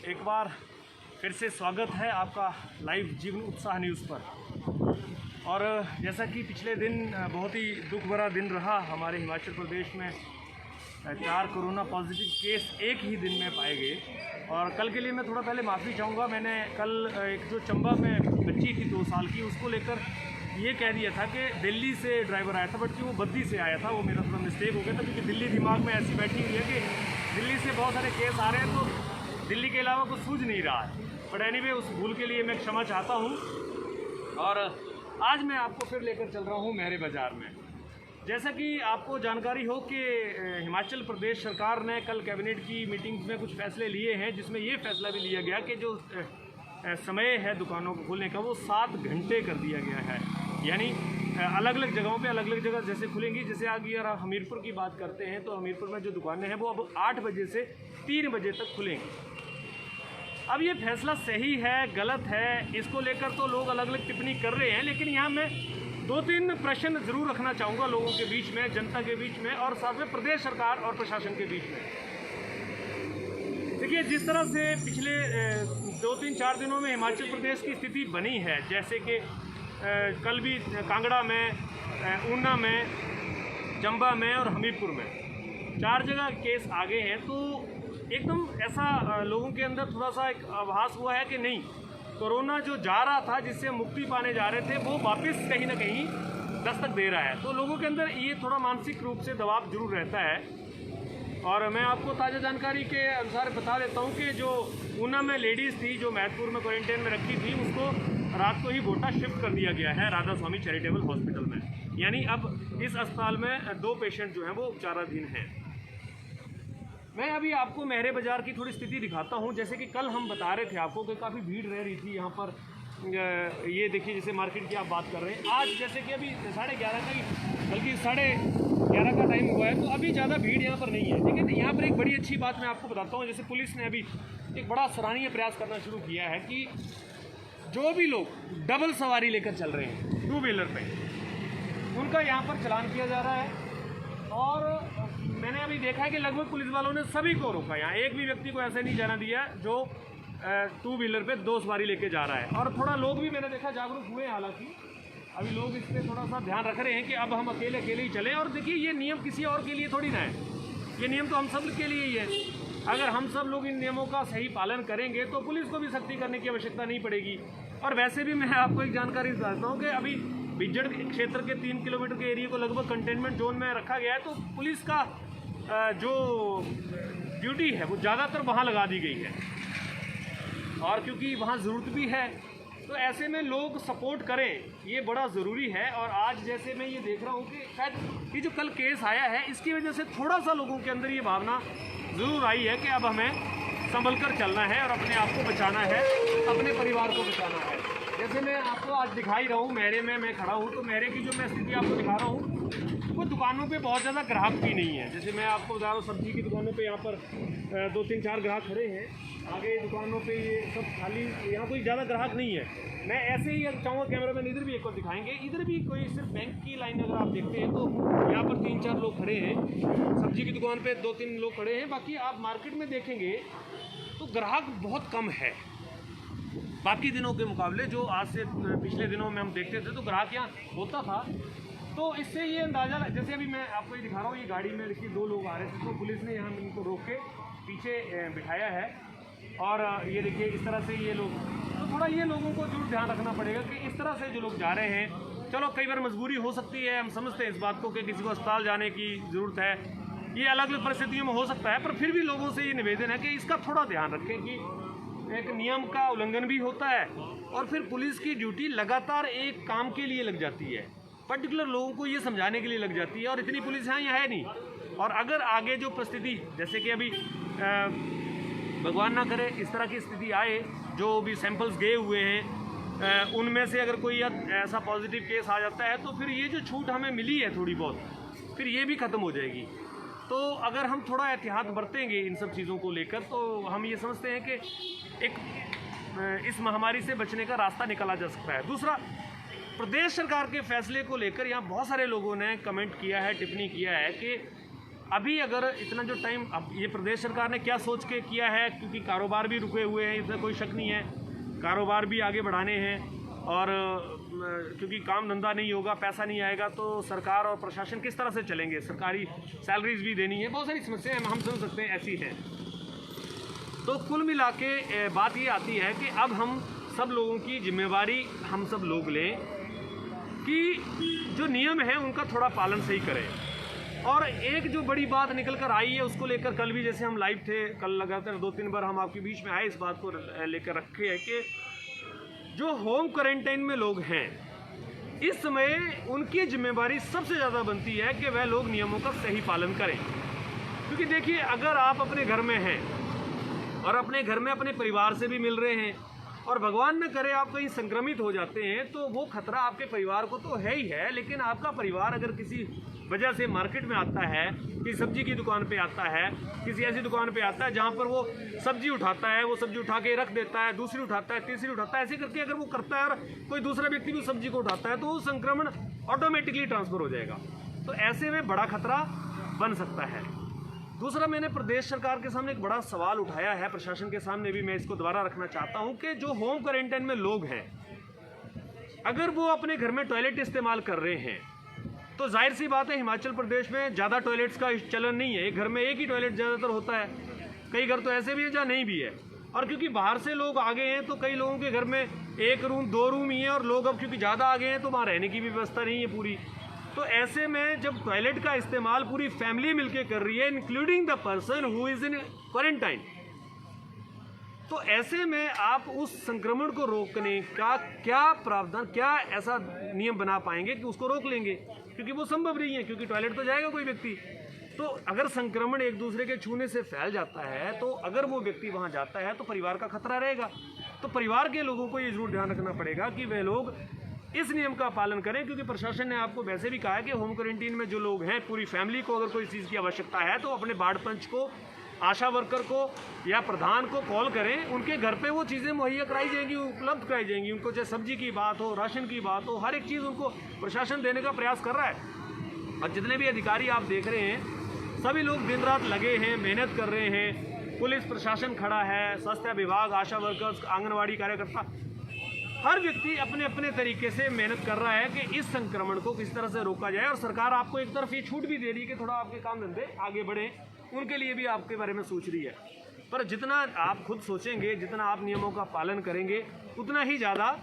एक बार फिर से स्वागत है आपका लाइव जीवन उत्साह न्यूज़ पर। और जैसा कि पिछले दिन बहुत ही दुख भरा दिन रहा हमारे हिमाचल प्रदेश में, 4 कोरोना पॉजिटिव केस एक ही दिन में पाए गए। और कल के लिए मैं थोड़ा पहले माफ़ी चाहूँगा। मैंने कल एक जो चंबा में बच्ची थी 2 साल की, उसको लेकर ये कह दिया था कि दिल्ली से ड्राइवर आया था, बल्कि वो बद्दी से आया था। वो मेरा थोड़ा मिस्टेक हो गया था, क्योंकि दिल्ली दिमाग में ऐसी बैठी हुई है कि दिल्ली से बहुत सारे केस आ रहे हैं, तो दिल्ली के अलावा कुछ सूझ नहीं रहा है। बट एनीवे, उस भूल के लिए मैं क्षमा चाहता हूँ। और आज मैं आपको फिर लेकर चल रहा हूँ मेहरे बाज़ार में। जैसा कि आपको जानकारी हो कि हिमाचल प्रदेश सरकार ने कल कैबिनेट की मीटिंग में कुछ फैसले लिए हैं, जिसमें ये फैसला भी लिया गया कि जो समय है दुकानों को खोलने का, वो 7 घंटे कर दिया गया है। यानी अलग अलग जगहों पे अलग अलग जगह जैसे खुलेंगी। जैसे अगर हमीरपुर की बात करते हैं तो हमीरपुर में जो दुकानें हैं वो अब 8 बजे से 3 बजे तक खुलेंगी। अब ये फैसला सही है गलत है, इसको लेकर तो लोग अलग अलग टिप्पणी कर रहे हैं, लेकिन यहाँ मैं 2-3 प्रश्न ज़रूर रखना चाहूँगा लोगों के बीच में, जनता के बीच में, और साथ में प्रदेश सरकार और प्रशासन के बीच में। देखिए, जिस तरह से पिछले 2-3-4 दिनों में हिमाचल प्रदेश की स्थिति बनी है, जैसे कि कल भी कांगड़ा में, ऊना में, चंबा में और हमीरपुर में 4 जगह केस आ गए हैं, तो एकदम ऐसा लोगों के अंदर थोड़ा सा एक आभास हुआ है कि नहीं, कोरोना जो जा रहा था, जिससे मुक्ति पाने जा रहे थे, वो वापस कहीं ना कहीं दस्तक दे रहा है। तो लोगों के अंदर ये थोड़ा मानसिक रूप से दबाव जरूर रहता है। और मैं आपको ताज़ा जानकारी के अनुसार बता देता हूँ कि जो ऊना में लेडीज़ थी जो महतपुर में क्वारंटाइन में रखी थी, उसको रात को ही गोटा शिफ्ट कर दिया गया है राधा स्वामी चैरिटेबल हॉस्पिटल में। यानी अब इस अस्पताल में 2 पेशेंट जो हैं वो उपचाराधीन हैं। मैं अभी आपको मेहरे बाज़ार की थोड़ी स्थिति दिखाता हूं। जैसे कि कल हम बता रहे थे आपको कि काफ़ी भीड़ रह रही थी यहाँ पर। ये देखिए, जैसे मार्केट की आप बात कर रहे हैं, आज जैसे कि अभी 11:30 का ही, बल्कि 11:30 का टाइम हुआ है, तो अभी ज़्यादा भीड़ यहाँ पर नहीं है। ठीक है, तो यहाँ पर एक बड़ी अच्छी बात मैं आपको बताता हूँ। जैसे पुलिस ने अभी एक बड़ा सराहनीय प्रयास करना शुरू किया है कि जो भी लोग डबल सवारी लेकर चल रहे हैं 2 व्हीलर पर, उनका यहाँ पर चालान किया जा रहा है। और मैंने अभी देखा है कि लगभग पुलिस वालों ने सभी को रोका। यहाँ एक भी व्यक्ति को ऐसे नहीं जाना दिया जो 2 व्हीलर पे 2 सवारी लेके जा रहा है। और थोड़ा लोग भी मैंने देखा जागरूक हुए हैं। हालांकि अभी लोग इस पर थोड़ा सा ध्यान रख रहे हैं कि अब हम अकेले ही चलें। और देखिए, ये नियम किसी और के लिए थोड़ी ना है, ये नियम तो हम सब के लिए ही है। अगर हम सब लोग इन नियमों का सही पालन करेंगे तो पुलिस को भी सख्ती करने की आवश्यकता नहीं पड़ेगी। और वैसे भी मैं आपको एक जानकारी बताता हूँ कि अभी बिज्जड़ क्षेत्र के 3 किलोमीटर के एरिया को लगभग कंटेनमेंट जोन में रखा गया है। तो पुलिस का जो ड्यूटी है वो ज़्यादातर वहाँ लगा दी गई है, और क्योंकि वहाँ ज़रूरत भी है, तो ऐसे में लोग सपोर्ट करें, ये बड़ा ज़रूरी है। और आज जैसे मैं ये देख रहा हूँ कि शायद ये जो कल केस आया है, इसकी वजह से थोड़ा सा लोगों के अंदर ये भावना ज़रूर आई है कि अब हमें संभल कर चलना है और अपने आप को बचाना है, अपने परिवार को बचाना है। जैसे मैं आपको आज दिखा ही रहा हूँ, मेहरे में मैं खड़ा हूँ, तो मेहरे की जो मैं स्थिति आपको दिखा रहा हूँ, वो दुकानों पे बहुत ज़्यादा ग्राहक भी नहीं है। जैसे मैं आपको बता रहा हूँ, सब्जी की दुकानों पे यहाँ पर 2-3-4 ग्राहक खड़े हैं। आगे दुकानों पे ये सब खाली, यहाँ कोई ज़्यादा ग्राहक नहीं है। मैं ऐसे ही चाहूँगा, कैमरा मैन इधर भी एक बार दिखाएंगे, इधर भी कोई सिर्फ बैंक की लाइन अगर आप देखते हैं तो यहाँ पर 3-4 लोग खड़े हैं। सब्जी की दुकान पर 2-3 लोग खड़े हैं। बाकी आप मार्केट में देखेंगे तो ग्राहक बहुत कम है बाकी दिनों के मुकाबले। जो आज से पिछले दिनों में हम देखते थे तो ग्राहक यहाँ होता था। तो इससे ये अंदाज़ा, जैसे अभी मैं आपको ये दिखा रहा हूँ, ये गाड़ी में देखिए 2 लोग आ रहे थे, तो पुलिस ने यहाँ इनको रोक के पीछे बिठाया है। और ये देखिए, इस तरह से ये लोग, तो थोड़ा ये लोगों को जरूर ध्यान रखना पड़ेगा कि इस तरह से जो लोग जा रहे हैं, चलो कई बार मजबूरी हो सकती है, हम समझते हैं इस बात को कि किसी को अस्पताल जाने की ज़रूरत है, ये अलग अलग परिस्थितियों में हो सकता है। पर फिर भी लोगों से ये निवेदन है कि इसका थोड़ा ध्यान रखें कि एक नियम का उल्लंघन भी होता है, और फिर पुलिस की ड्यूटी लगातार एक काम के लिए लग जाती है, पर्टिकुलर लोगों को ये समझाने के लिए लग जाती है। और इतनी पुलिस यहाँ है नहीं। और अगर आगे जो परिस्थिति, जैसे कि अभी भगवान ना करे इस तरह की स्थिति आए, जो भी सैंपल्स गए हुए हैं उनमें से अगर कोई ऐसा पॉजिटिव केस आ जाता है, तो फिर ये जो छूट हमें मिली है थोड़ी बहुत, फिर ये भी ख़त्म हो जाएगी। तो अगर हम थोड़ा एहतियात बरतेंगे इन सब चीज़ों को लेकर, तो हम ये समझते हैं कि एक इस महामारी से बचने का रास्ता निकाला जा सकता है। दूसरा, प्रदेश सरकार के फैसले को लेकर यहाँ बहुत सारे लोगों ने कमेंट किया है, टिप्पणी किया है कि अभी अगर इतना जो टाइम अब ये प्रदेश सरकार ने क्या सोच के किया है, क्योंकि कारोबार भी रुके हुए हैं, इसमें कोई शक नहीं है, कारोबार भी आगे बढ़ाने हैं और क्योंकि काम धंधा नहीं होगा, पैसा नहीं आएगा तो सरकार और प्रशासन किस तरह से चलेंगे, सरकारी सैलरीज भी देनी है, बहुत सारी समस्याएं हम समझ सकते हैं ऐसी हैं। तो कुल मिला के बात ये आती है कि अब हम सब लोगों की जिम्मेवारी हम सब लोग लें कि जो नियम है उनका थोड़ा पालन सही करें। और एक जो बड़ी बात निकल कर आई है उसको लेकर कल भी जैसे हम लाइव थे, कल लगातार 2-3 बार हम आपके बीच में आए, इस बात को लेकर रखे है कि जो होम क्वारंटाइन में लोग हैं इस समय उनकी जिम्मेवारी सबसे ज़्यादा बनती है कि वह लोग नियमों का सही पालन करें। क्योंकि देखिए, अगर आप अपने घर में हैं और अपने घर में अपने परिवार से भी मिल रहे हैं और भगवान न करे आप कहीं संक्रमित हो जाते हैं तो वो खतरा आपके परिवार को तो है ही है, लेकिन आपका परिवार अगर किसी वजह से मार्केट में आता है, किसी सब्जी की दुकान पे आता है, किसी ऐसी दुकान पे आता है जहाँ पर वो सब्जी उठाता है, वो सब्जी उठा के रख देता है, दूसरी उठाता है, तीसरी उठाता है, ऐसे करके अगर वो करता है और कोई दूसरा व्यक्ति भी सब्जी को उठाता है तो वो संक्रमण ऑटोमेटिकली ट्रांसफ़र हो जाएगा। तो ऐसे में बड़ा खतरा बन सकता है। दूसरा, मैंने प्रदेश सरकार के सामने एक बड़ा सवाल उठाया है, प्रशासन के सामने भी मैं इसको दोबारा रखना चाहता हूँ कि जो होम क्वारंटाइन में लोग हैं अगर वो अपने घर में टॉयलेट इस्तेमाल कर रहे हैं तो जाहिर सी बात है हिमाचल प्रदेश में ज़्यादा टॉयलेट्स का चलन नहीं है, एक घर में एक ही टॉयलेट ज़्यादातर होता है, कई घर तो ऐसे भी हैं जहाँ नहीं भी है। और क्योंकि बाहर से लोग आ गए हैं तो कई लोगों के घर में 1 रूम 2 रूम ही है और लोग अब क्योंकि ज़्यादा आ गए हैं तो वहाँ रहने की भी व्यवस्था नहीं है पूरी। तो ऐसे में जब टॉयलेट का इस्तेमाल पूरी फैमिली मिलके कर रही है including the person who is in quarantine, तो ऐसे में आप उस संक्रमण को रोकने का क्या प्रावधान, क्या ऐसा नियम बना पाएंगे कि उसको रोक लेंगे, क्योंकि वो संभव नहीं है, क्योंकि टॉयलेट तो जाएगा कोई व्यक्ति। तो अगर संक्रमण एक दूसरे के छूने से फैल जाता है तो अगर वो व्यक्ति वहाँ जाता है तो परिवार का खतरा रहेगा। तो परिवार के लोगों को ये जरूर ध्यान रखना पड़ेगा कि वह लोग इस नियम का पालन करें, क्योंकि प्रशासन ने आपको वैसे भी कहा है कि होम क्वारंटीन में जो लोग हैं पूरी फैमिली को अगर कोई चीज़ की आवश्यकता है तो अपने वार्ड पंच को, आशा वर्कर को या प्रधान को कॉल करें, उनके घर पे वो चीज़ें मुहैया कराई जाएंगी, उपलब्ध कराई जाएंगी। उनको चाहे सब्जी की बात हो, राशन की बात हो, हर एक चीज़ उनको प्रशासन देने का प्रयास कर रहा है। और जितने भी अधिकारी आप देख रहे हैं सभी लोग दिन रात लगे हैं, मेहनत कर रहे हैं, पुलिस प्रशासन खड़ा है, स्वास्थ्य विभाग, आशा वर्कर्स, आंगनवाड़ी कार्यकर्ता, हर व्यक्ति अपने अपने तरीके से मेहनत कर रहा है कि इस संक्रमण को किस तरह से रोका जाए। और सरकार आपको एक तरफ ये छूट भी दे रही है कि थोड़ा आपके काम धंधे आगे बढ़े, उनके लिए भी आपके बारे में सोच रही है। पर जितना आप खुद सोचेंगे, जितना आप नियमों का पालन करेंगे, उतना ही ज़्यादा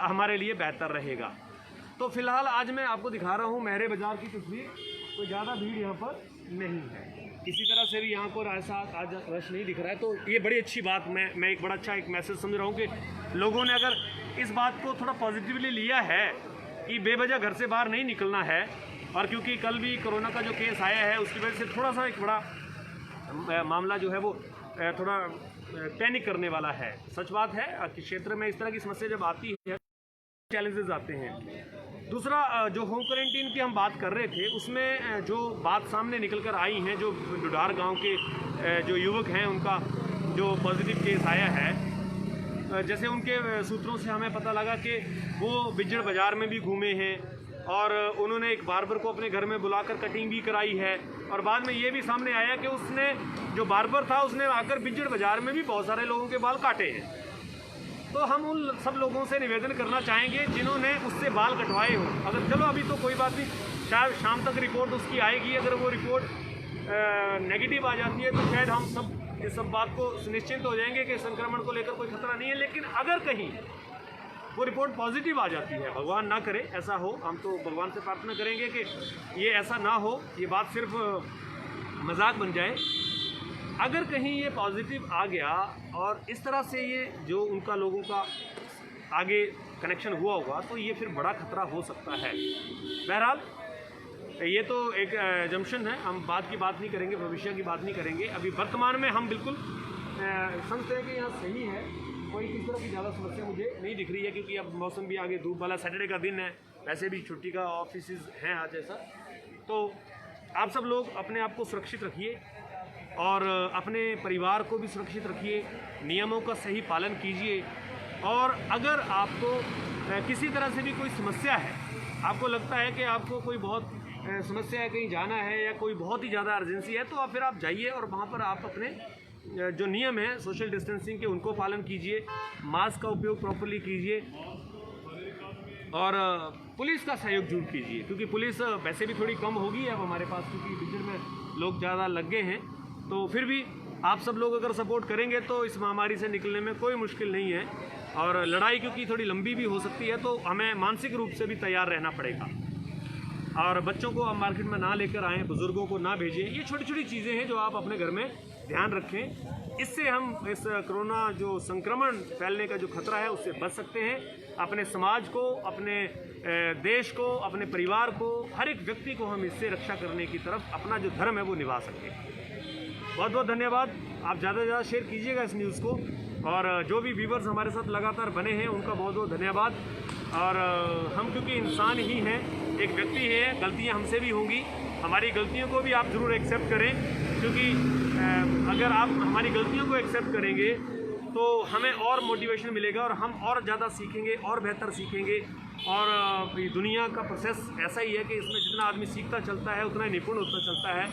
हमारे लिए बेहतर रहेगा। तो फिलहाल आज मैं आपको दिखा रहा हूँ मेहरे बाज़ार की तस्वीर। कोई ज़्यादा भीड़ यहाँ पर नहीं है, किसी तरह से भी यहाँ पर ऐसा आज रश नहीं दिख रहा है। तो ये बड़ी अच्छी बात, मैं एक बड़ा अच्छा एक मैसेज समझ रहा हूँ कि लोगों ने अगर इस बात को थोड़ा पॉजिटिवली लिया है कि बेवजह घर से बाहर नहीं निकलना है। और क्योंकि कल भी कोरोना का जो केस आया है उसकी वजह से थोड़ा सा एक बड़ा मामला जो है वो थोड़ा पैनिक करने वाला है। सच बात है कि क्षेत्र में इस तरह की समस्या जब आती है चैलेंजेस आते हैं। दूसरा, जो होम क्वारंटीन की हम बात कर रहे थे उसमें जो बात सामने निकल कर आई हैं, जो डुडार गांव के जो युवक हैं उनका जो पॉजिटिव केस आया है, जैसे उनके सूत्रों से हमें पता लगा कि वो बिज्जड़ बाज़ार में भी घूमे हैं और उन्होंने एक बार्बर को अपने घर में बुलाकर कटिंग भी कराई है। और बाद में ये भी सामने आया कि उसने जो बार्बर था उसने आकर बिज्जड़ बाज़ार में भी बहुत सारे लोगों के बाल काटे हैं। तो हम उन सब लोगों से निवेदन करना चाहेंगे जिन्होंने उससे बाल कटवाए हों। अगर चलो अभी तो कोई बात नहीं, शायद शाम तक रिपोर्ट उसकी आएगी, अगर वो रिपोर्ट नेगेटिव आ जाती है तो शायद हम सब इस सब बात को सुनिश्चित हो जाएंगे कि संक्रमण को लेकर कोई खतरा नहीं है। लेकिन अगर कहीं वो रिपोर्ट पॉजिटिव आ जाती है, भगवान ना करे ऐसा हो, हम तो भगवान से प्रार्थना करेंगे कि ये ऐसा ना हो, ये बात सिर्फ मजाक बन जाए। अगर कहीं ये पॉजिटिव आ गया और इस तरह से ये जो उनका लोगों का आगे कनेक्शन हुआ होगा तो ये फिर बड़ा खतरा हो सकता है। बहरहाल ये तो एक जम्पशन है, हम बाद की बात नहीं करेंगे, भविष्य की बात नहीं करेंगे। अभी वर्तमान में हम बिल्कुल समझते हैं कि यहाँ सही है, कोई किस तरह की ज़्यादा समस्या मुझे नहीं दिख रही है, क्योंकि अब मौसम भी आगे धूप वाला, सैटरडे का दिन है, वैसे भी छुट्टी का ऑफिस हैं आज ऐसा। तो आप सब लोग अपने आप को सुरक्षित रखिए और अपने परिवार को भी सुरक्षित रखिए, नियमों का सही पालन कीजिए। और अगर आपको किसी तरह से भी कोई समस्या है, आपको लगता है कि आपको कोई बहुत समस्या है, कहीं जाना है या कोई बहुत ही ज़्यादा अर्जेंसी है, तो आप फिर आप जाइए और वहाँ पर आप अपने जो नियम है सोशल डिस्टेंसिंग के उनको पालन कीजिए, मास्क का उपयोग प्रॉपरली कीजिए और पुलिस का सहयोग जरूर कीजिए, क्योंकि पुलिस वैसे भी थोड़ी कम होगी अब हमारे पास, क्योंकि पिक्चर में लोग ज़्यादा लग गए हैं। तो फिर भी आप सब लोग अगर सपोर्ट करेंगे तो इस महामारी से निकलने में कोई मुश्किल नहीं है। और लड़ाई क्योंकि थोड़ी लंबी भी हो सकती है, तो हमें मानसिक रूप से भी तैयार रहना पड़ेगा। और बच्चों को आप मार्केट में ना लेकर आएँ, बुज़ुर्गों को ना भेजें। ये छोटी छोटी चीज़ें हैं जो आप अपने घर में ध्यान रखें। इससे हम इस कोरोना जो संक्रमण फैलने का जो खतरा है उससे बच सकते हैं। अपने समाज को, अपने देश को, अपने परिवार को, हर एक व्यक्ति को हम इससे रक्षा करने की तरफ अपना जो धर्म है वो निभा सकें। बहुत बहुत धन्यवाद। आप ज़्यादा से ज़्यादा शेयर कीजिएगा इस न्यूज़ को, और जो भी व्यूवर्स हमारे साथ लगातार बने हैं उनका बहुत बहुत धन्यवाद। और हम क्योंकि इंसान ही हैं, एक व्यक्ति है, गलतियां हमसे भी होंगी। हमारी गलतियों को भी आप ज़रूर एक्सेप्ट करें, क्योंकि अगर आप हमारी गलतियों को एक्सेप्ट करेंगे तो हमें और मोटिवेशन मिलेगा और हम और ज़्यादा सीखेंगे और बेहतर सीखेंगे। और दुनिया का प्रोसेस ऐसा ही है कि इसमें जितना आदमी सीखता चलता है उतना ही निपुण होता चलता है,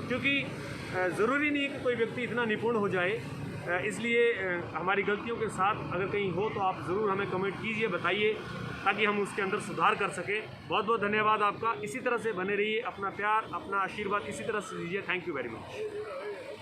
क्योंकि ज़रूरी नहीं है कि कोई व्यक्ति इतना निपुण हो जाए। इसलिए हमारी गलतियों के साथ अगर कहीं हो तो आप ज़रूर हमें कमेंट कीजिए, बताइए, ताकि हम उसके अंदर सुधार कर सकें। बहुत बहुत धन्यवाद आपका। इसी तरह से बने रहिए, अपना प्यार, अपना आशीर्वाद इसी तरह से दीजिए। Thank you very much.